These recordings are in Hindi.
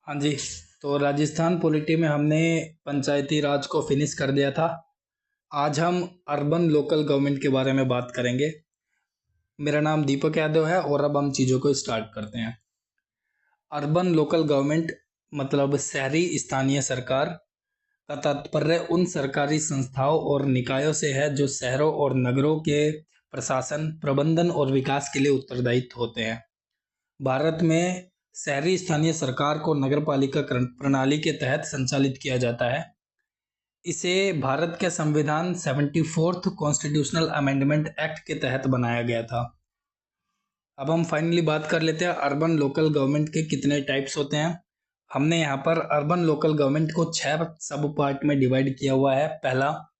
हाँ जी। तो राजस्थान पॉलिटी में हमने पंचायती राज को फिनिश कर दिया था। आज हम अर्बन लोकल गवर्नमेंट के बारे में बात करेंगे। मेरा नाम दीपक यादव है और अब हम चीज़ों को स्टार्ट करते हैं। अर्बन लोकल गवर्नमेंट मतलब शहरी स्थानीय सरकार का तात्पर्य उन सरकारी संस्थाओं और निकायों से है जो शहरों और नगरों के प्रशासन, प्रबंधन और विकास के लिए उत्तरदायित्व होते हैं। भारत में शहरी स्थानीय सरकार को नगरपालिका प्रणाली के तहत संचालित किया जाता है। इसे भारत के संविधान 74th कॉन्स्टिट्यूशनल अमेंडमेंट एक्ट के तहत बनाया गया था। अब हम फाइनली बात कर लेते हैं अर्बन लोकल गवर्नमेंट के कितने टाइप्स होते हैं। हमने यहाँ पर अर्बन लोकल गवर्नमेंट को 6 सब पार्ट में डिवाइड किया हुआ है। पहला,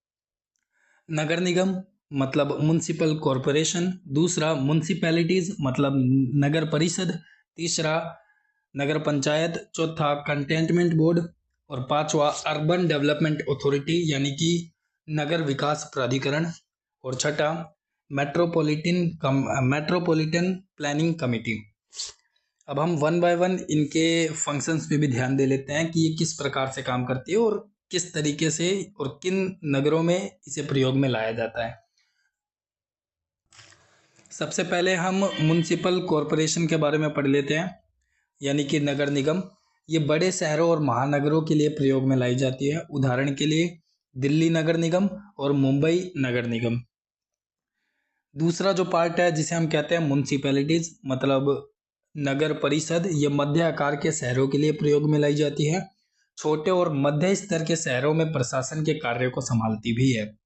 नगर निगम मतलब म्युनिसिपल कॉरपोरेशन। दूसरा, म्युनिसिपैलिटीज मतलब नगर परिषद। तीसरा, नगर पंचायत। चौथा, कंटेनमेंट बोर्ड। और पांचवा, अर्बन डेवलपमेंट अथॉरिटी यानी कि नगर विकास प्राधिकरण। और छठा, मेट्रोपॉलिटन प्लानिंग कमेटी। अब हम वन बाय वन इनके फंक्शंस पे भी ध्यान दे लेते हैं कि ये किस प्रकार से काम करती है और किस तरीके से और किन नगरों में इसे प्रयोग में लाया जाता है। सबसे पहले हम म्युनिसिपल कॉरपोरेशन के बारे में पढ़ लेते हैं, यानी कि नगर निगम। ये बड़े शहरों और महानगरों के लिए प्रयोग में लाई जाती है। उदाहरण के लिए दिल्ली नगर निगम और मुंबई नगर निगम। दूसरा जो पार्ट है जिसे हम कहते हैं म्युनिसिपैलिटीज मतलब नगर परिषद, ये मध्य आकार के शहरों के लिए प्रयोग में लाई जाती है। छोटे और मध्य स्तर के शहरों में प्रशासन के कार्यों को संभालती भी है।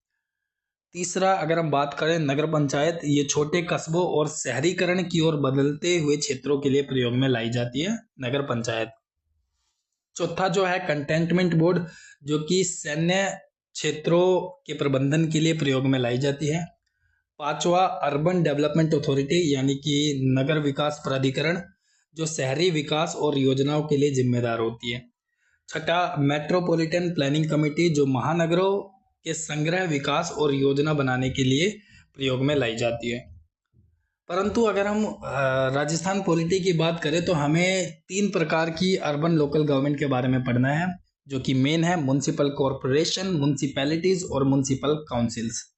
तीसरा, अगर हम बात करें नगर पंचायत, ये छोटे कस्बों और शहरीकरण की ओर बदलते हुए क्षेत्रों के लिए प्रयोग में लाई जाती है नगर पंचायत। चौथा जो है कंटेनमेंट बोर्ड, जो कि सैन्य क्षेत्रों के प्रबंधन के लिए प्रयोग में लाई जाती है। पांचवा, अर्बन डेवलपमेंट अथॉरिटी यानी कि नगर विकास प्राधिकरण, जो शहरी विकास और योजनाओं के लिए जिम्मेदार होती है। छठा, मेट्रोपॉलिटन प्लानिंग कमेटी, जो महानगरों के संग्रह, विकास और योजना बनाने के लिए प्रयोग में लाई जाती है। परंतु अगर हम राजस्थान पॉलिटी की बात करें तो हमें 3 प्रकार की अर्बन लोकल गवर्नमेंट के बारे में पढ़ना है, जो कि मेन है म्युनिसिपल कॉरपोरेशन, म्युनिसिपैलिटीज और म्युनिसिपल काउंसिल्स।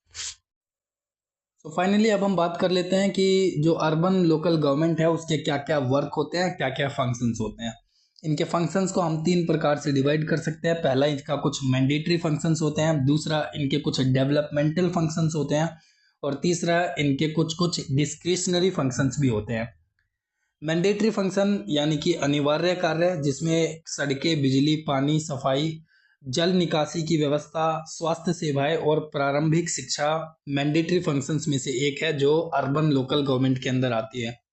तो फाइनली अब हम बात कर लेते हैं कि जो अर्बन लोकल गवर्नमेंट है उसके क्या क्या वर्क होते हैं, क्या क्या फंक्शंस होते हैं। इनके फंक्शंस को हम 3 प्रकार से डिवाइड कर सकते हैं। पहला, इनका कुछ मैंडेटरी फंक्शंस होते हैं। दूसरा, इनके कुछ डेवलपमेंटल फंक्शंस होते हैं। और तीसरा, इनके कुछ कुछ डिस्क्रिशनरी फंक्शंस भी होते हैं। मैंडेटरी फंक्शन यानी कि अनिवार्य कार्य, जिसमें सड़कें, बिजली, पानी, सफाई, जल निकासी की व्यवस्था, स्वास्थ्य सेवाएं और प्रारंभिक शिक्षा मैंडेटरी फंक्शंस में से एक है जो अर्बन लोकल गवर्नमेंट के अंदर आती है।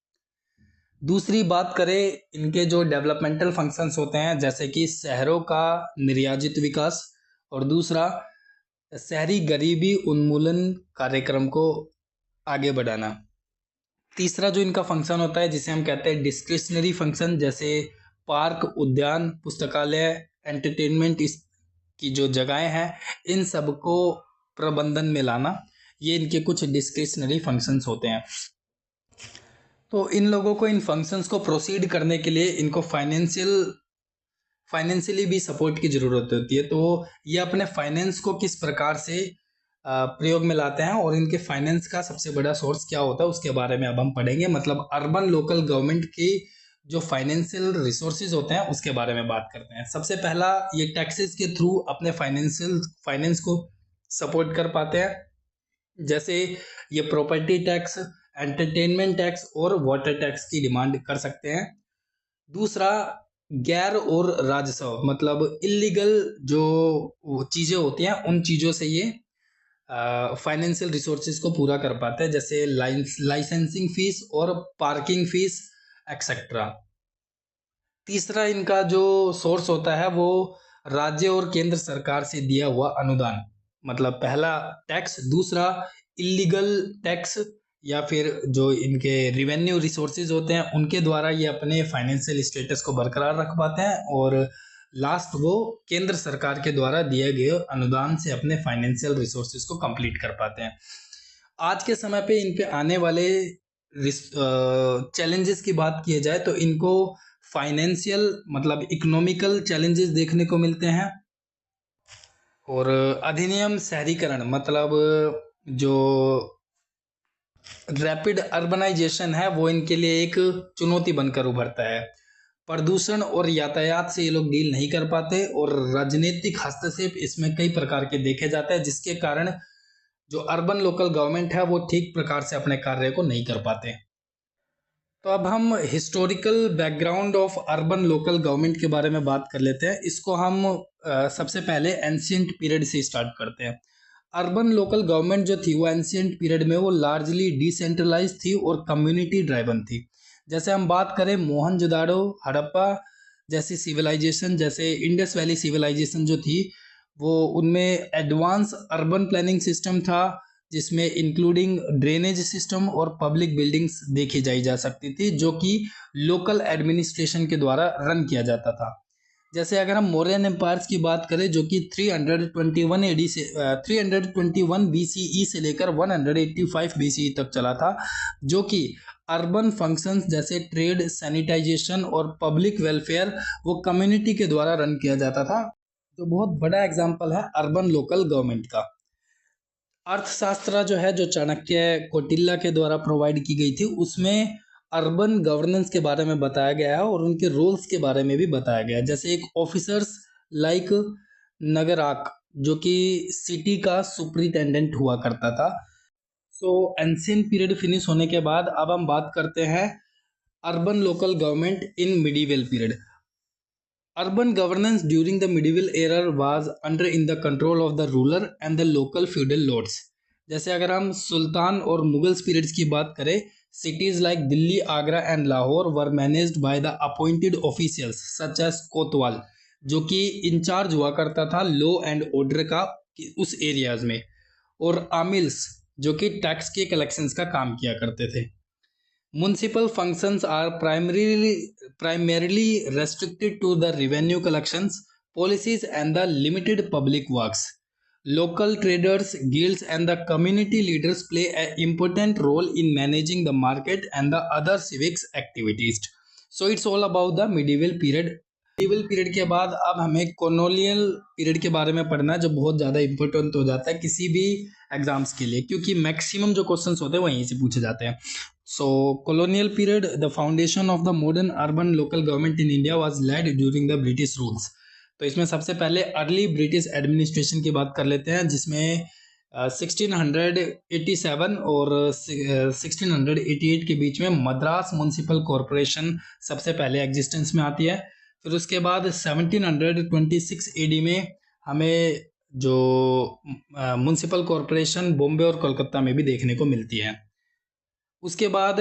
दूसरी बात करें इनके जो डेवलपमेंटल फंक्शंस होते हैं, जैसे कि शहरों का निर्याजित विकास। और दूसरा, शहरी गरीबी उन्मूलन कार्यक्रम को आगे बढ़ाना। तीसरा जो इनका फंक्शन होता है जिसे हम कहते हैं डिस्क्रिशनरी फंक्शन, जैसे पार्क, उद्यान, पुस्तकालय, एंटरटेनमेंट की जो जगहें हैं, इन सबको प्रबंधन में लाना, ये इनके कुछ डिस्क्रिशनरी फंक्शंस होते हैं। तो इन लोगों को, इन फंक्शंस को प्रोसीड करने के लिए इनको फाइनेंशियली भी सपोर्ट की जरूरत होती है। तो ये अपने फाइनेंस को किस प्रकार से प्रयोग में लाते हैं और इनके फाइनेंस का सबसे बड़ा सोर्स क्या होता है उसके बारे में अब हम पढ़ेंगे। मतलब अर्बन लोकल गवर्नमेंट की जो फाइनेंशियल रिसोर्सेज होते हैं उसके बारे में बात करते हैं। सबसे पहला, ये टैक्सेस के थ्रू अपने फाइनेंस को सपोर्ट कर पाते हैं। जैसे ये प्रॉपर्टी टैक्स, एंटरटेनमेंट टैक्स और वाटर टैक्स की डिमांड कर सकते हैं। दूसरा, गैर और राजस्व मतलब इलीगल जो चीज़ें होती हैं उन चीज़ों से ये फाइनेंशियल रिसोर्सेज को पूरा कर पाते हैं, जैसे लाइसेंसिंग फीस और पार्किंग फीस एक्सेट्रा। तीसरा, इनका जो सोर्स होता है वो राज्य और केंद्र सरकार से दिया हुआ अनुदान, मतलब पहला टैक्स, दूसरा इलीगल टैक्स, या फिर जो इनके रिवेन्यू रिसोर्सेज होते हैं उनके द्वारा ये अपने फाइनेंशियल स्टेटस को बरकरार रख पाते हैं। और लास्ट, वो केंद्र सरकार के द्वारा दिए गए अनुदान से अपने फाइनेंशियल रिसोर्सेज को कंप्लीट कर पाते हैं। आज के समय पे इन पे आने वाले चैलेंजेस की बात किया जाए तो इनको फाइनेंशियल मतलब इकोनॉमिकल चैलेंजेस देखने को मिलते हैं। और अधिनियम शहरीकरण मतलब जो रैपिड अर्बनाइजेशन है वो इनके लिए एक चुनौती बनकर उभरता है। प्रदूषण और यातायात से ये लोग डील नहीं कर पाते और राजनीतिक हस्तक्षेप इसमें कई प्रकार के देखे जाते हैं, जिसके कारण जो अर्बन लोकल गवर्नमेंट है वो ठीक प्रकार से अपने कार्य को नहीं कर पाते। तो अब हम historical background of urban local government के बारे में बात कर लेते हैं। इसको हम सबसे पहले एंशियंट पीरियड से स्टार्ट करते हैं। अर्बन लोकल गवर्नमेंट जो थी वो एंशियंट पीरियड में वो लार्जली डिसेंट्रलाइज थी और कम्युनिटी ड्राइवन थी। जैसे हम बात करें मोहनजोदाड़ो, हड़प्पा जैसी सिविलाइजेशन, जैसे इंडस वैली सिविलाइजेशन जो थी वो उनमें एडवांस अर्बन प्लानिंग सिस्टम था, जिसमें इंक्लूडिंग ड्रेनेज सिस्टम और पब्लिक बिल्डिंग्स देखी जाई जा सकती थी, जो कि लोकल एडमिनिस्ट्रेशन के द्वारा रन किया जाता था। जैसे अगर हम मौर्यन एम्पायर्स की बात करें जो कि 321 एडी से 321 बीसीई से लेकर 185 बीसीई तक चला था, जो कि अर्बन फंक्शंस जैसे ट्रेड, सैनिटाइजेशन और पब्लिक वेलफेयर वो कम्युनिटी के द्वारा रन किया जाता था। तो बहुत बड़ा एग्जाम्पल है अर्बन लोकल गवर्नमेंट का। अर्थशास्त्र जो है जो चाणक्य कौटिल्य के द्वारा प्रोवाइड की गई थी उसमें अर्बन गवर्नेंस के बारे में बताया गया है और उनके रोल्स के बारे में भी बताया गया है। जैसे एक ऑफिसर्स लाइक नगराक जो कि सिटी का सुपरिटेंडेंट हुआ करता था। सो एंशिएंट पीरियड फिनिश होने के बाद अब हम बात करते हैं urban local government in medieval period. Urban governance during the medieval era was under in the control of the ruler and the local feudal lords। जैसे अगर हम सुल्तान और मुगल्स पीरियड्स की बात करें, cities like Delhi, Agra and Lahore were managed by the appointed officials such as कोतवाल, जो कि इंचार्ज हुआ करता था लॉ एंड ऑर्डर का उस एरियाज में, और आमिल्स जो कि टैक्स के कलेक्शंस का काम किया करते थे। Municipal functions are primarily restricted to the revenue collections, policies and the limited public works. Local traders, guilds and the community leaders play an important role in managing the market and the other civics activities. So it's all about the medieval period। medieval period के बाद अब हमें colonial period के बारे में पढ़ना है, जो बहुत ज़्यादा important हो जाता है किसी भी एग्जाम्स के लिए, क्योंकि मैक्सिमम जो क्वेश्चंस होते हैं वहीं से पूछे जाते हैं। So colonial period, the foundation of the modern urban local government in India was laid during the British rules। तो इसमें सबसे पहले अर्ली ब्रिटिश एडमिनिस्ट्रेशन की बात कर लेते हैं, जिसमें 1687 और 1688 के बीच में मद्रास म्युनिसिपल कॉरपोरेशन सबसे पहले एग्जिस्टेंस में आती है। फिर उसके बाद 1726 एडी में हमें जो म्युनिसिपल कॉरपोरेशन बॉम्बे और कोलकाता में भी देखने को मिलती है। उसके बाद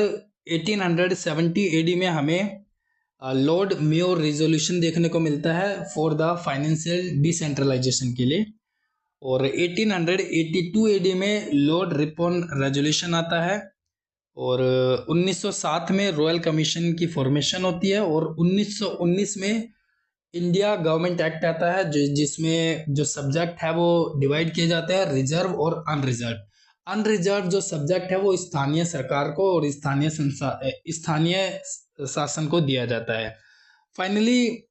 1870 एडी में हमें लॉर्ड मेयो रेजोल्यूशन देखने को मिलता है फॉर द फाइनेंशियल डिसेंट्रलाइजेशन के लिए, और 1882 एडी में लॉर्ड रिपन रेजोल्यूशन आता है, और 1907 में रॉयल कमीशन की फॉर्मेशन होती है, और 1919 में इंडिया गवर्नमेंट एक्ट आता है जिसमें जो सब्जेक्ट है वो डिवाइड किए जाते हैं रिजर्व और अनरिजर्व। अनरिजर्व जो सब्जेक्ट है वो स्थानीय सरकार को और स्थानीय शासन को दिया जाता है। फाइनली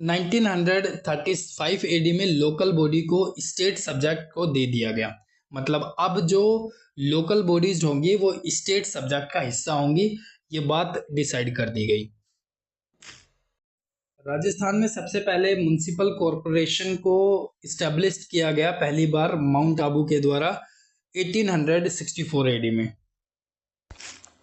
1935 एडी में लोकल बॉडी को स्टेट सब्जेक्ट को दे दिया गया। मतलब अब जो लोकल बॉडीज होंगी वो स्टेट सब्जेक्ट का हिस्सा होंगी, ये बात डिसाइड कर दी गई। राजस्थान में सबसे पहले म्युनिसिपल कॉरपोरेशन को इस्टेब्लिश किया गया पहली बार माउंट आबू के द्वारा 1864 एडी में।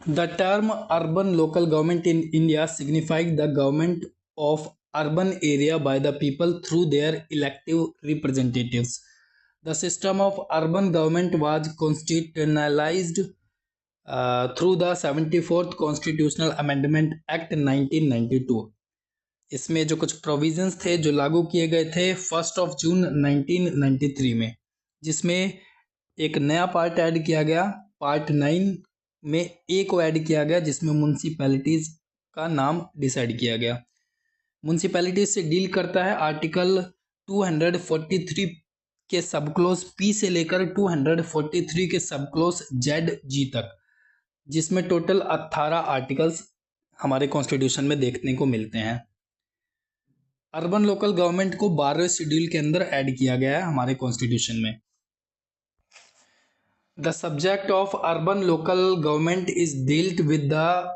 The term urban local government in India signified the government of urban area by the people through their elective representatives. The system of urban government was constitutionalised through the 74th constitutional amendment act 1992। इसमें जो कुछ प्रोविजंस थे जो लागू किए गए थे 1 जून 1993 में, जिसमें एक नया पार्ट ऐड किया गया, पार्ट 9 में ए को ऐड किया गया जिसमें म्यूनसिपैलिटीज़ का नाम डिसाइड किया गया। म्यूनसिपैलिटीज से डील करता है आर्टिकल 243 के सब क्लोज पी से लेकर 243 के सब क्लोज जेड जी तक, जिसमें टोटल 18 आर्टिकल्स हमारे कॉन्स्टिट्यूशन में देखने को मिलते हैं। अर्बन लोकल गवर्नमेंट को 12वें शेड्यूल के अंदर ऐड किया गया है हमारे कॉन्स्टिट्यूशन में। The subject of urban local government is dealt with the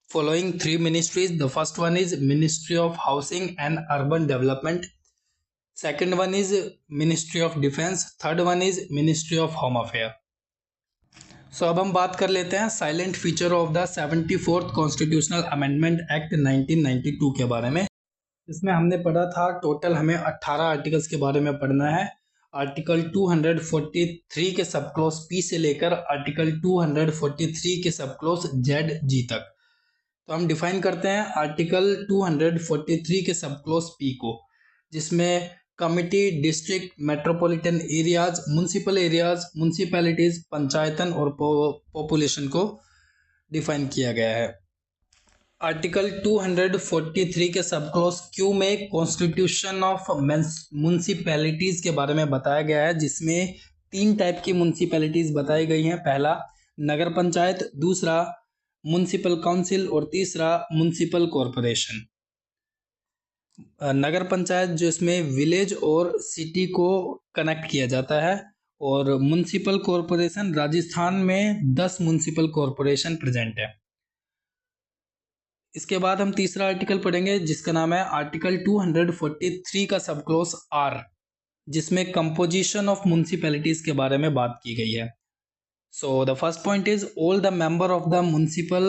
following three ministries. The first one is Ministry of Housing and Urban Development. Second one is Ministry of Defense. Third one is Ministry of Home Affairs. So अब हम बात कर लेते हैं silent feature of the 74th constitutional amendment act 1992 के बारे में। इसमें हमने पढ़ा था टोटल हमें 18 आर्टिकल्स के बारे में पढ़ना है। आर्टिकल 243 के सब क्लॉज पी से लेकर आर्टिकल 243 के सब क्लॉज जेड जी तक। तो हम डिफाइन करते हैं आर्टिकल 243 के सब क्लॉज पी को, जिसमें committee, district, metropolitan areas, municipal areas, municipalities, पंचायतन और पॉपुलेशन को डिफाइन किया गया है। आर्टिकल 243 के सब क्लॉज क्यू में कॉन्स्टिट्यूशन ऑफ म्युनिसिपैलिटीज के बारे में बताया गया है, जिसमें 3 टाइप की म्युनिसिपैलिटीज बताई गई हैं। पहला नगर पंचायत, दूसरा म्युनिसिपल काउंसिल और तीसरा म्युनिसिपल कॉरपोरेशन। नगर पंचायत जो इसमें विलेज और सिटी को कनेक्ट किया जाता है, और म्युनिसिपल कॉरपोरेशन राजस्थान में 10 म्युनिसिपल कॉरपोरेशन प्रेजेंट है। इसके बाद हम तीसरा आर्टिकल पढ़ेंगे जिसका नाम है आर्टिकल 243 का सब क्लॉज आर, जिसमें कंपोजिशन ऑफ म्युनिसिपैलिटीज के बारे में बात की गई है। So the first point is all the member of the municipal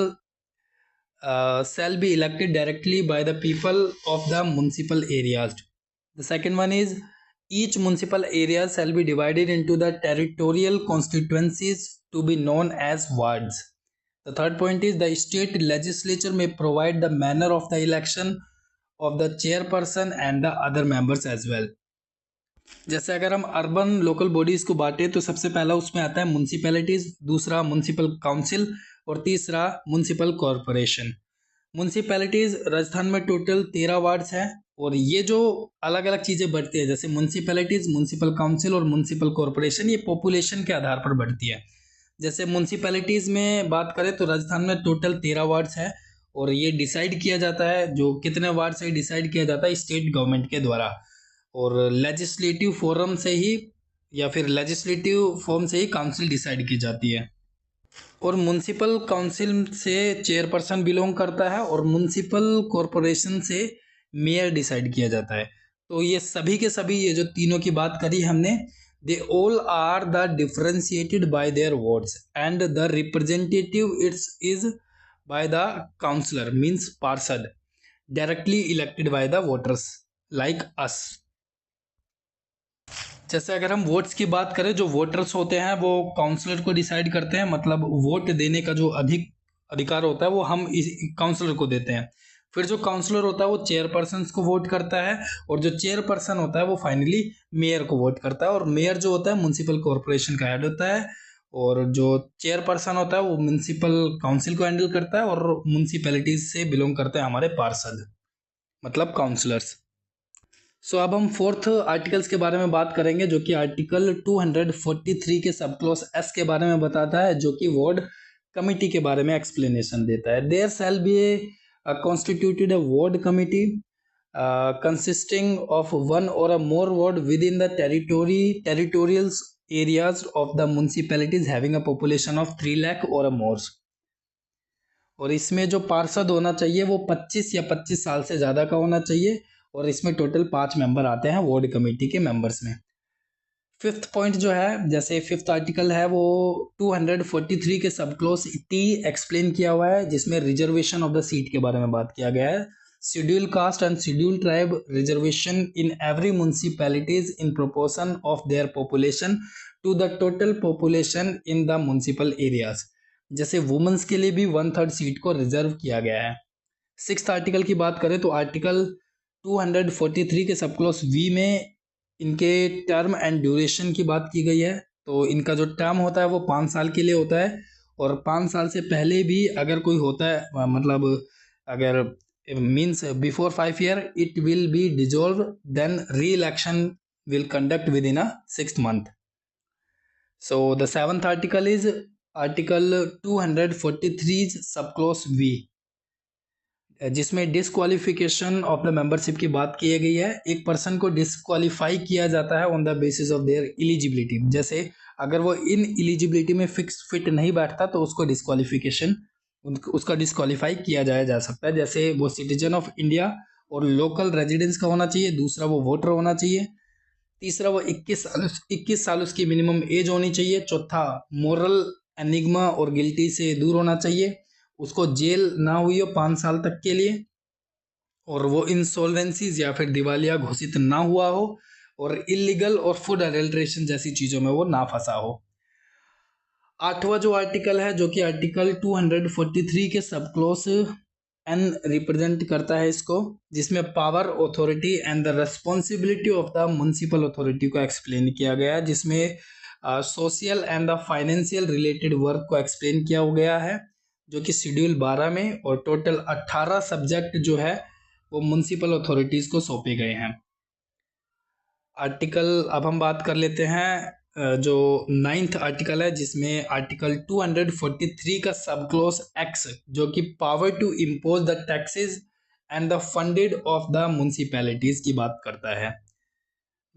shall be elected directly by the people of the municipal areas. The second one is each municipal area shall be divided into the territorial constituencies to be known as wards. The third point is the state legislature may provide the manner of the election of the chairperson and the other members as well. जैसे अगर हम अर्बन लोकल बॉडीज को बांटे तो सबसे पहला उसमें आता है म्युनिसिपैलिटीज, दूसरा म्युनिसिपल काउंसिल और तीसरा म्युनिसिपल कॉरपोरेशन। म्युनिसिपैलिटीज राजस्थान में टोटल 13 वार्ड्स हैं, और ये जो अलग अलग चीज़ें बढ़ती है जैसे म्युनिसिपैलिटीज, म्युनिसिपल काउंसिल और म्युनिसिपल कॉरपोरेशन, ये पॉपुलेशन के आधार पर बढ़ती है। जैसे म्युनिसिपैलिटीज में बात करें तो राजस्थान में टोटल 13 वार्ड्स है, और ये डिसाइड किया जाता है, जो कितने वार्ड्स है डिसाइड किया जाता है स्टेट गवर्नमेंट के द्वारा, और लेजिस्लेटिव फोरम से ही या फिर लेजिस्लेटिव फॉर्म से ही काउंसिल डिसाइड की जाती है। और म्युनिसिपल काउंसिल से चेयरपर्सन बिलोंग करता है, और म्युनिसिपल कॉरपोरेशन से मेयर डिसाइड किया जाता है। तो ये सभी के सभी, ये जो तीनों की बात करी हमने, they all are the differentiated by their wards and the representative it's is by the councillor means पार्षद directly elected by the voters like us. जैसे अगर हम वोट्स की बात करें, जो वोटर्स होते हैं वो काउंसलर को डिसाइड करते हैं, मतलब वोट देने का जो अधिकार होता है वो हम इस काउंसलर को देते हैं। फिर जो काउंसलर होता है वो चेयरपर्सन को वोट करता है, और जो चेयरपर्सन होता है वो फाइनली मेयर को वोट करता है, और मेयर जो होता है म्युनिसिपल कॉरपोरेशन का हेड होता है, और जो चेयरपर्सन होता है वो म्युनिसिपल काउंसिल को हैंडल करता है, और म्युनिसिपैलिटीज से बिलोंग करते हैं हमारे पार्षद मतलब काउंसलर्स। सो अब हम 4th आर्टिकल्स के बारे में बात करेंगे, जो कि आर्टिकल 243 के सब क्लॉज एस के बारे में बताता है, जो कि वार्ड कमिटी के बारे में एक्सप्लेनेशन देता है। There shall be constituted ward committee consisting of 1 or more ward with in the territorials areas of the municipalities having a population of 3 lakh or more. और इसमें जो पार्षद होना चाहिए वो 25 या 25 साल से ज़्यादा का होना चाहिए, और इसमें टोटल 5 मेंबर आते हैं वार्ड कमेटी के मेंबर्स में। 5th पॉइंट जो है, जैसे 5th आर्टिकल है वो 243 के सब क्लॉज टी एक्सप्लेन किया हुआ है, जिसमें रिजर्वेशन ऑफ द सीट के बारे में बात किया गया है। Schedule caste and schedule tribe reservation in every municipalities in proportion of their population to the total population in the municipal areas. जैसे वुमेन्स के लिए भी 1/3 सीट को रिजर्व किया गया है। 6th आर्टिकल की बात करें तो आर्टिकल 243 के सब क्लॉज वी में इनके टर्म एंड ड्यूरेशन की बात की गई है। तो इनका जो टर्म होता है वो 5 साल के लिए होता है, और 5 साल से पहले भी अगर कोई होता है, मतलब अगर means before 5 year it will be dissolve, then re election will conduct with in a 6th month. So the 7th article is article 243 sub clause V, जिसमें डिसक्वालिफिकेशन ऑफ द मेंबरशिप की बात की गई है। एक पर्सन को डिसक्वालीफाई किया जाता है on the basis of their eligibility. जैसे अगर वो इन एलिजिबिलिटी में फिट नहीं बैठता तो उसको डिसक्वालिफिकेशन उसका डिसक्वालीफाई किया जा सकता है। जैसे वो सिटीजन ऑफ इंडिया और लोकल रेजिडेंस का होना चाहिए, दूसरा वो वोटर होना चाहिए, तीसरा वो 21 साल उसकी मिनिमम एज होनी चाहिए, चौथा मोरल एनिग्मा और गिल्टी से दूर होना चाहिए, उसको जेल ना हुई हो 5 साल तक के लिए, और वो इंसॉल्वेंसीज या फिर दिवालिया घोषित ना हुआ हो, और इलीगल और फूड अडल्ट्रेशन जैसी चीज़ों में वो ना फंसा हो। 8वां जो आर्टिकल है, जो कि आर्टिकल 243 के सब क्लॉज एन रिप्रेजेंट करता है इसको, जिसमें power, authority and the responsibility of the municipal authority को एक्सप्लेन किया गया है, जिसमें social and the financial related work को एक्सप्लेन किया गया है, जो कि शेड्यूल 12 में, और टोटल 18 सब्जेक्ट जो है वो म्युनिसिपल अथॉरिटीज़ को सौंपे गए हैं। आर्टिकल अब हम बात कर लेते हैं जो 9th आर्टिकल है, जिसमें आर्टिकल 243 का सब क्लॉज एक्स, जो कि power to impose the taxes and the funded of the municipalities की बात करता है।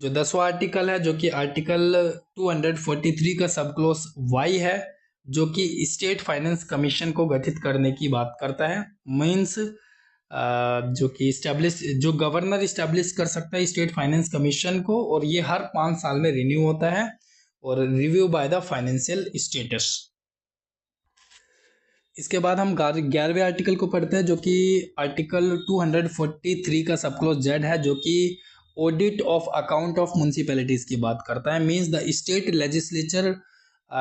जो 10वां आर्टिकल है, जो कि आर्टिकल 243 का सब क्लॉज वाई है, जो कि स्टेट फाइनेंस कमीशन को गठित करने की बात करता है। मीन्स जो कि जो गवर्नर इस्टेब्लिश कर सकता है स्टेट फाइनेंस कमीशन को, और ये हर 5 साल में रिन्यू होता है और review by the financial status. इसके बाद हम 11वें आर्टिकल को पढ़ते हैं, जो कि आर्टिकल 243 का सब क्लॉज जेड है, जो कि audit of account of municipalities की बात करता है। Means the state legislature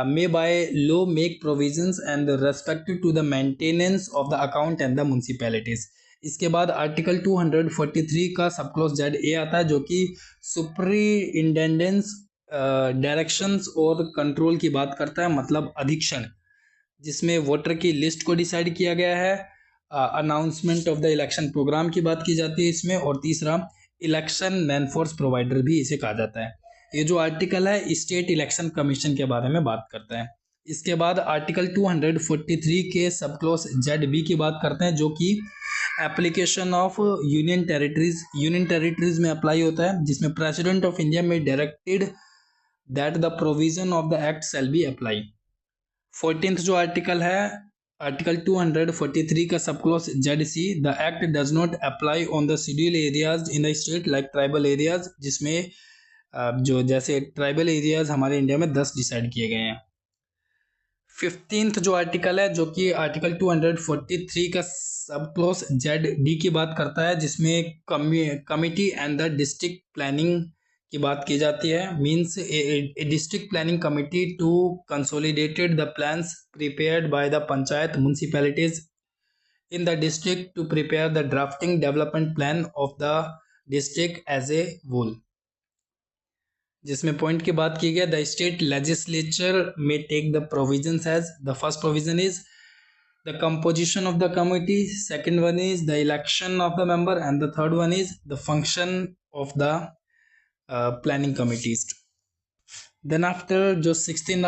may by law make provisions and respect to the maintenance of the account and the municipalities। इसके बाद आर्टिकल 243 का सब क्लॉज जेड ए आता है, जो कि सुपरिटेंडेंस डायरेक्शंस और कंट्रोल की बात करता है, मतलब अधीक्षण, जिसमें वोटर की लिस्ट को डिसाइड किया गया है, announcement of the election programme की बात की जाती है इसमें, और तीसरा इलेक्शन मैन फोर्स प्रोवाइडर भी इसे कहा जाता है। ये जो आर्टिकल है स्टेट इलेक्शन कमीशन के बारे में बात करता है। इसके बाद आर्टिकल 243 के सब क्लॉज जेड बी की बात करते हैं, जो कि एप्लीकेशन ऑफ यूनियन टेरिटरीज में अप्लाई होता है, जिसमें प्रेसिडेंट ऑफ इंडिया में directed that the provision of the act shall be apply. 14th जो आर्टिकल है, आर्टिकल 243 का sub clause Z C, the act does not apply on the schedule areas in the state like tribal areas, जिसमें जो जैसे ट्राइबल एरियाज हमारे इंडिया में 10 डिसाइड किए गए हैं। 15th जो आर्टिकल है, जो कि आर्टिकल 243 का सब क्लॉज जेड डी की बात करता है, जिसमें committee and the district planning की बात की जाती है। Means a district planning committee to consolidated the plans prepared by the panchayat municipalities in the district to prepare the drafting development plan of the district as a whole, जिसमें पॉइंट की बात की गई, द स्टेट लेजिस्लेचर में take the provisions as, the first provision is the composition of the committee, second one is the election of the member, and the third one is the function of the planning committees. Then after जो 16th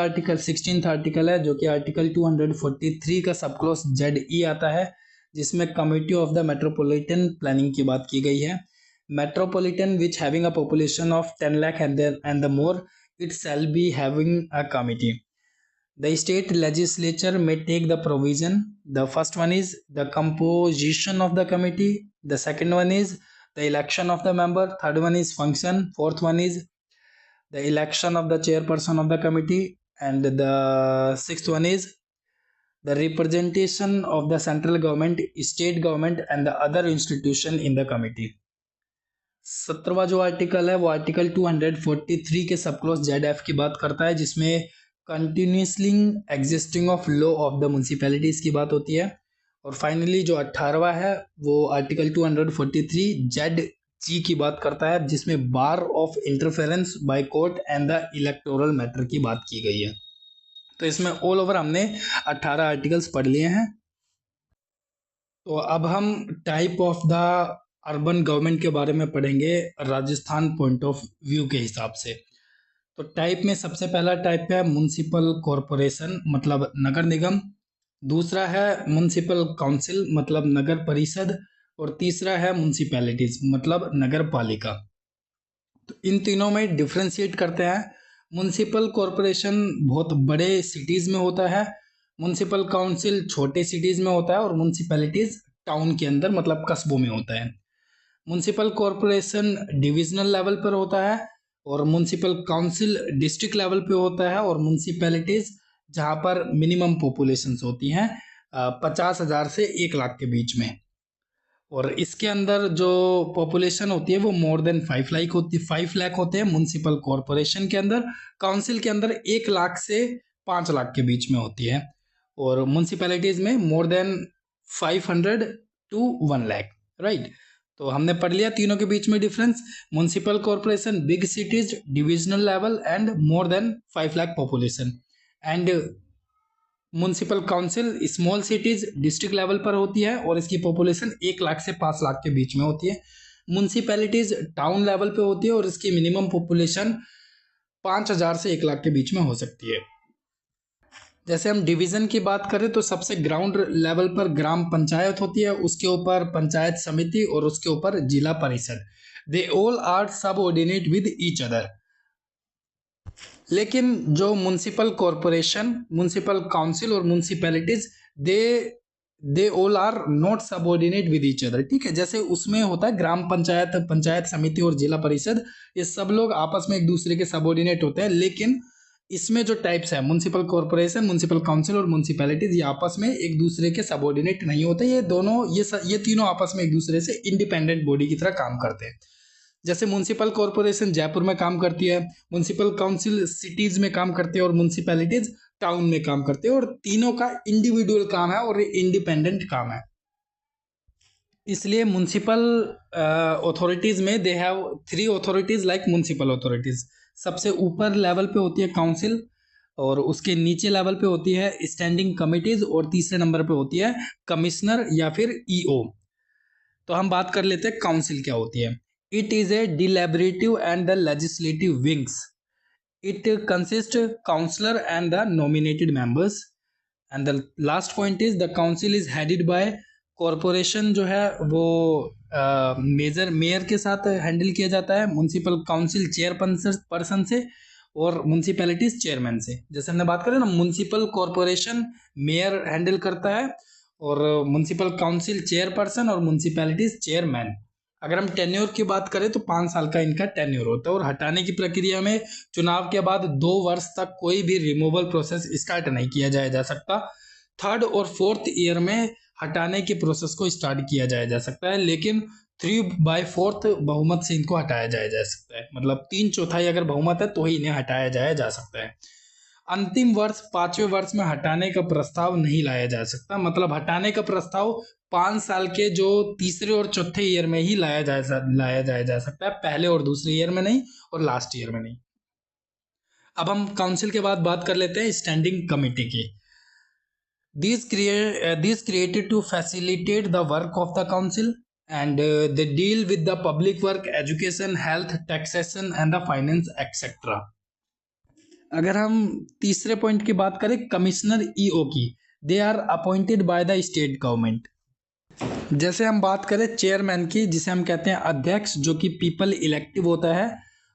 आर्टिकल है, जो कि आर्टिकल 243 का सब क्लॉज जेड ई आता है, जिसमें committee of the metropolitan planning की बात की गई है। Metropolitan which having a population of 10 lakh and the more, it shall be having a committee. The state legislature may take the provision. The first one is the composition of the committee. The second one is the election of the member. Third one is function. Fourth one is the election of the chairperson of the committee. And the sixth one is the representation of the central government, state government and the other institution in the committee. 17वां जो आर्टिकल है, वो आर्टिकल 243 के सब क्लॉज जेड एफ की बात करता है, जिसमें continuously existing of law of the municipalities की बात होती है। और फाइनली जो 18वां है, वो आर्टिकल 243 जेड जी की बात करता है, जिसमें bar of interference by court and the electoral matter की बात की गई है। तो इसमें ऑल ओवर हमने 18 आर्टिकल्स पढ़ लिए हैं। तो अब हम type of the urban government के बारे में पढ़ेंगे राजस्थान पॉइंट ऑफ व्यू के हिसाब से। तो टाइप में सबसे पहला टाइप है म्युनिसिपल कॉरपोरेशन, मतलब नगर निगम। दूसरा है म्युनिसिपल काउंसिल मतलब नगर परिषद, और तीसरा है म्युनिसिपैलिटीज मतलब नगर पालिका। तो इन तीनों में डिफ्रेंशिएट करते हैं। म्युनिसिपल कॉरपोरेशन बहुत बड़े सिटीज़ में होता है, म्युनिसिपल काउंसिल छोटे सिटीज़ में होता है, और म्युनिसिपैलिटीज़ टाउन के अंदर मतलब कस्बों में होता है। म्युनिसिपल कॉरपोरेशन डिविजनल लेवल पर होता है, और म्युनिसिपल काउंसिल डिस्ट्रिक्ट लेवल पे होता है, और म्युनिसिपैलिटीज़ जहाँ पर मिनिमम पॉपुलेशंस होती हैं 50,000 से 1 लाख के बीच में। और इसके अंदर जो पॉपुलेशन होती है वो मोर देन 5 लाख होते हैं म्युनिसिपल कॉरपोरेशन के अंदर। काउंसिल के अंदर 1 लाख से 5 लाख के बीच में होती है, और म्युनिसिपैलिटीज में more than 500 to 1 lakh, right. तो हमने पढ़ लिया तीनों के बीच में difference. Municipal corporation big cities divisional level and more than 5 lakh population, and municipal council small cities district level पर होती है और इसकी पॉपुलेशन 1 लाख से 5 लाख के बीच में होती है। म्युनिसिपैलिटीज टाउन लेवल पे होती है और इसकी मिनिमम पॉपुलेशन 5,000 से 1 लाख के बीच में हो सकती है। जैसे हम डिवीजन की बात करें तो सबसे ग्राउंड लेवल पर ग्राम पंचायत होती है, उसके ऊपर पंचायत समिति और उसके ऊपर जिला परिषद। They all are subordinate with each other. लेकिन जो म्युनिसिपल कॉरपोरेशन, म्युनिसिपल काउंसिल और municipalities they they all are not subordinate with each other, ठीक है। जैसे उसमें होता है ग्राम पंचायत, पंचायत समिति और जिला परिषद, ये सब लोग आपस में एक दूसरे के सबऑर्डिनेट होते हैं। लेकिन इसमें जो टाइप्स है म्युनिसिपल कॉरपोरेशन, म्युनिसिपल काउंसिल और म्युनिसिपैलिटीज, ये आपस में एक दूसरे के सबऑर्डिनेट नहीं होते। ये दोनों ये तीनों आपस में एक दूसरे से इंडिपेंडेंट बॉडी की तरह काम करते हैं। जैसे म्युनिसिपल कॉरपोरेशन जयपुर में काम करती है, म्युनिसिपल काउंसिल सिटीज में काम करते हैं और म्युनिसिपैलिटीज टाउन में काम करते हैं, और तीनों का इंडिविजुअल काम है और इंडिपेंडेंट काम है। इसलिए म्युनिसिपल अथॉरिटीज में they have 3 authorities like municipal authorities. सबसे ऊपर लेवल पे होती है काउंसिल, और उसके नीचे लेवल पे होती है स्टैंडिंग कमिटीज, और तीसरे नंबर पे होती है कमिश्नर या फिर ईओ। तो हम बात कर लेते हैं काउंसिल क्या होती है। It is a deliberative and the legislative wings. It consist councillor and the nominated members. And the last point is the council is headed by corporation, जो है वो मेयर के साथ हैंडल किया जाता है, म्युनिसिपल काउंसिल चेयरपर्सन से, और म्युनिसिपैलिटीज चेयरमैन से। जैसे हमने बात करें ना, म्युनिसिपल कॉरपोरेशन मेयर हैंडल करता है, और म्युनिसिपल काउंसिल चेयरपर्सन, और म्युनिसिपैलिटीज चेयरमैन। अगर हम टेन्योर की बात करें तो 5 साल का इनका टेन्योर होता है, और हटाने की प्रक्रिया में चुनाव के बाद 2 वर्ष तक कोई भी रिमूवल प्रोसेस स्टार्ट नहीं किया जा सकता। 3rd और 4th ईयर में हटाने के प्रोसेस को स्टार्ट किया जा सकता है, लेकिन 3/4 बहुमत से इनको हटाया जा सकता है। मतलब 3/4 अगर बहुमत है तो ही इन्हें हटाया जा सकता है। अंतिम वर्ष 5वें वर्ष में हटाने का प्रस्ताव नहीं लाया जा सकता। मतलब हटाने का प्रस्ताव 5 साल के जो तीसरे और चौथे ईयर में ही लाया जा सकता है, पहले और दूसरे ईयर में नहीं, और लास्ट ईयर में नहीं। अब हम काउंसिल के बाद बात कर लेते हैं स्टैंडिंग कमेटी की। These created to facilitate the work of the council, and they deal with the public work, education, health, taxation and the finance etc. अगर हम तीसरे पॉइंट की बात करें कमिश्नर ईओ की, they are appointed by the state government. जैसे हम बात करें चेयरमैन की, जिसे हम कहते हैं अध्यक्ष, जो कि पीपल इलेक्टिव होता है,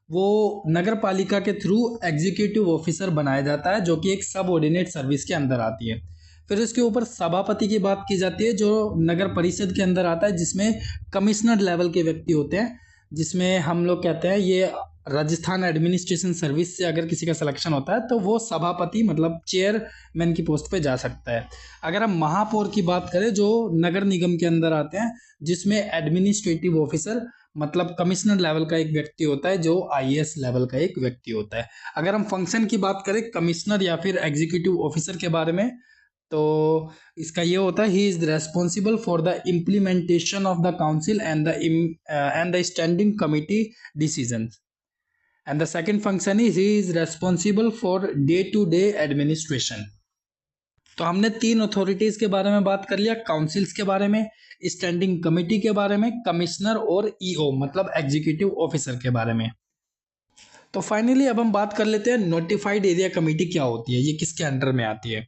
वो नगर पालिका के थ्रू एग्जीक्यूटिव ऑफिसर बनाया जाता है, जो कि एक सबऑर्डिनेट सर्विस के अंदर आती है। फिर उसके ऊपर सभापति की बात की जाती है, जो नगर परिषद के अंदर आता है, जिसमें कमिश्नर लेवल के व्यक्ति होते हैं, जिसमें हम लोग कहते हैं ये राजस्थान एडमिनिस्ट्रेशन सर्विस से अगर किसी का सिलेक्शन होता है तो वो सभापति मतलब चेयरमैन की पोस्ट पे जा सकता है। अगर हम महापौर की बात करें, जो नगर निगम के अंदर आते हैं, जिसमें एडमिनिस्ट्रेटिव ऑफिसर मतलब कमिश्नर लेवल का एक व्यक्ति होता है, जो आईएएस लेवल का एक व्यक्ति होता है। अगर हम फंक्शन की बात करें कमिश्नर या फिर एग्जीक्यूटिव ऑफिसर के बारे में, तो इसका ये होता है, he is responsible for the implementation of the council and the standing committee decisions. And the second function is he is responsible for day to day administration. तो हमने 3 अथॉरिटीज के बारे में बात कर लिया, काउंसिल्स के बारे में, स्टैंडिंग कमेटी के बारे में, कमिश्नर और ईओ मतलब एग्जीक्यूटिव ऑफिसर के बारे में। तो फाइनली अब हम बात कर लेते हैं नोटिफाइड एरिया कमेटी क्या होती है, ये किसके अंडर में आती है।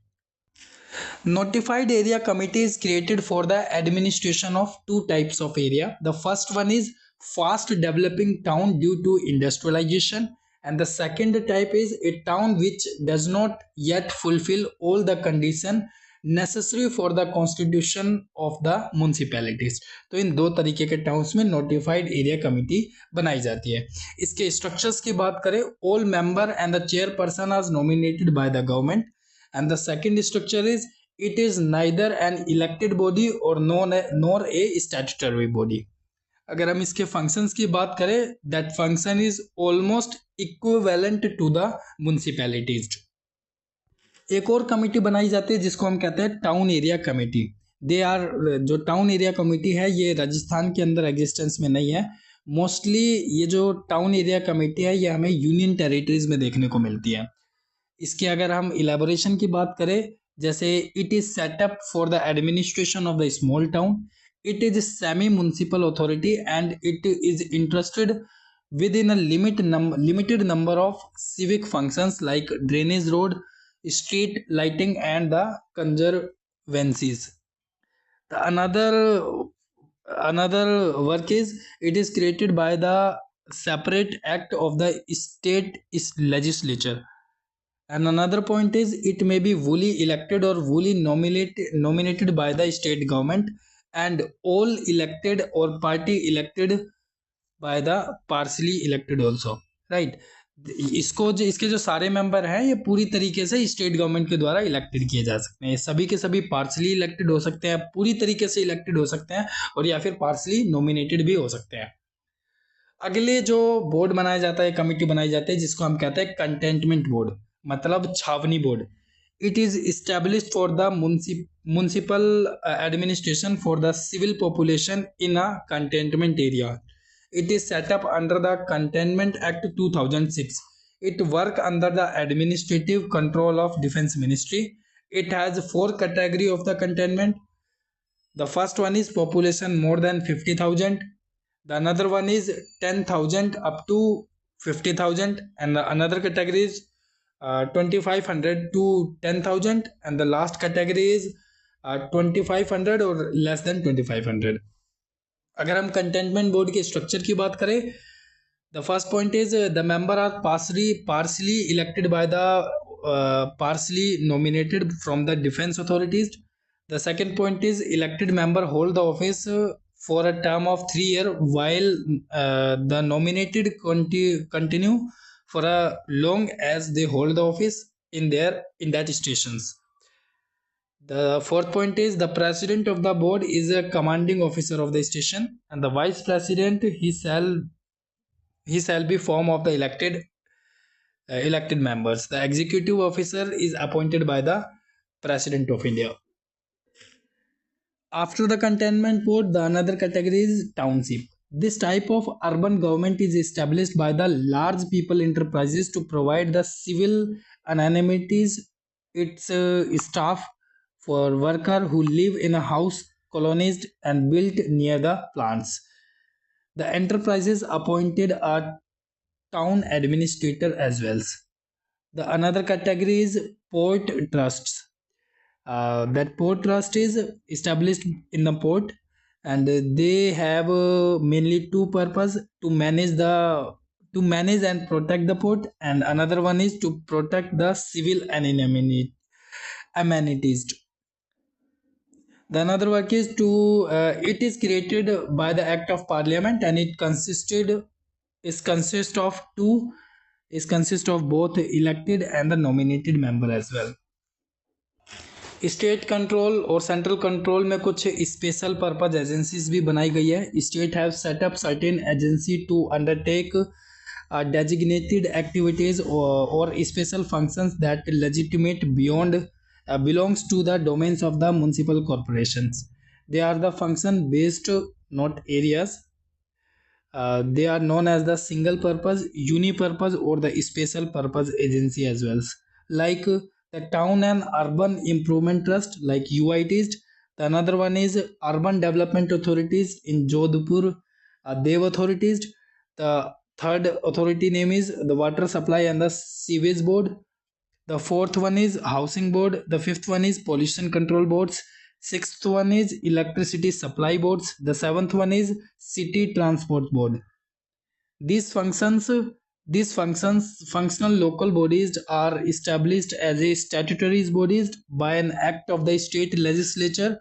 Notified area committee is created for the administration of two types of area. The first one is fast developing town due to industrialization, and the second type is a town which does not yet fulfill all the condition necessary for the constitution of the municipalities. तो इन दो तरीके के टाउन्स में नोटिफाइड एरिया कमिटी बनाई जाती है. इसके स्ट्रक्चर्स की बात करें, all member and the chairperson are nominated by the government, and the second structure is it is neither an elected body or nor a statutory body. अगर हम इसके फंक्शंस की बात करें, that function is almost equivalent to the municipalities. एक और कमेटी बनाई जाती है जिसको हम कहते हैं town area committee. They are जो टाउन एरिया कमेटी है ये राजस्थान के अंदर एग्जिस्टेंस में नहीं है. मोस्टली ये जो टाउन एरिया कमेटी है ये हमें यूनियन टेरिटरीज में देखने को मिलती है. इसके अगर हम इलेबोरेशन की बात करें, जैसे it is set up for the administration of the small town, it is semi municipal authority and it is interested with in a limited number of civic functions like drainage road, street lighting and the conservancies. Another work is it is created by the separate act of the state legislature. And another point is it may be wholly elected or wholly nominated by the state government, and all elected or party elected by the partially elected also, right? इसके जो सारे मेंबर हैं ये पूरी तरीके से स्टेट गवर्नमेंट के द्वारा इलेक्टेड किए जा सकते हैं. सभी के सभी पार्शली इलेक्टेड हो सकते हैं, पूरी तरीके से इलेक्टेड हो सकते हैं, और या फिर पार्शली नॉमिनेटेड भी हो सकते हैं. अगले जो बोर्ड बनाया जाता है, कमेटी बनाई जाती है, जिसको हम कहते हैं कंटेनमेंट बोर्ड, मतलब छावनी board. It is established for the municipal administration for the civil population in a cantonment area. It is set up under the Cantonment Act 2006. It work under the administrative control of Defense Ministry. It has 4 category of the cantonment. The first one is population more than 50,000. The another one is 10,000 up to 50,000, and the another category is 2,500 to 10,000, and the last category is 2,500 or less than 2,500. अगर हम कंटेनमेंट बोर्ड के स्ट्रक्चर की बात करें, the first point is the member are partially elected by the partially nominated from the defence authorities. The second point is elected member hold the office for a term of 3 years while the nominated continue for a long as they hold the office in that stations. The fourth point is the president of the board is a commanding officer of the station, and the vice president he shall be form of the elected members. The executive officer is appointed by the president of India. After the cantonment board, the another category is township. This type of urban government is established by the large people enterprises to provide the civil amenities its staff for worker who live in a house colonized and built near the plants. The enterprises appointed a town administrator as well. The another category is port trusts. That port trust is established in the port, and they have mainly two purpose: to manage and protect the port, and another one is to protect the civil amenities. The another work is to it is created by the act of parliament, and it consists of both elected and the nominated member as well. State control और सेंट्रल कंट्रोल में कुछ स्पेशल पर्पज एजेंसीज भी बनाई गई है. State have set up certain agency to undertake designated activities or special functions that legitimate belongs to the domains of the municipal corporations. They are the function based, not areas. They are known as the single purpose, unipurpose or the special purpose agency as well, like the town and urban improvement trust, like UITs. The another one is urban development authorities in Jodhpur, Dev authorities. The third authority name is the water supply and the sewage board. The fourth one is housing board. The fifth one is pollution control boards. Sixth one is electricity supply boards. The seventh one is city transport board. These functions, functional local bodies are established as a statutory bodies by an act of the state legislature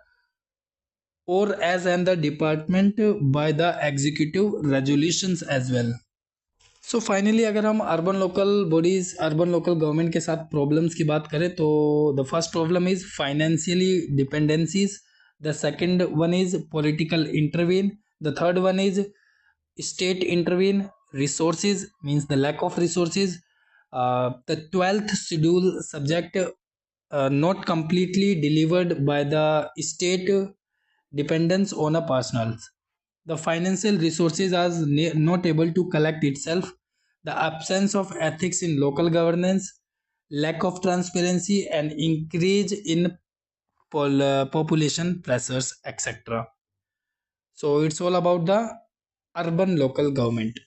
or as an the department by the executive resolutions as well. So finally अगर हम urban local bodies urban local government के साथ प्रॉब्लम्स की बात करें तो the first problem is financially dependencies, the second one is political intervene, the third one is state intervene, resources means the lack of resources, the 12th schedule subject not completely delivered by the state dependence on a personals, the financial resources are not able to collect itself, the absence of ethics in local governance, lack of transparency and increase in population pressures, etc. So it's all about the urban local government.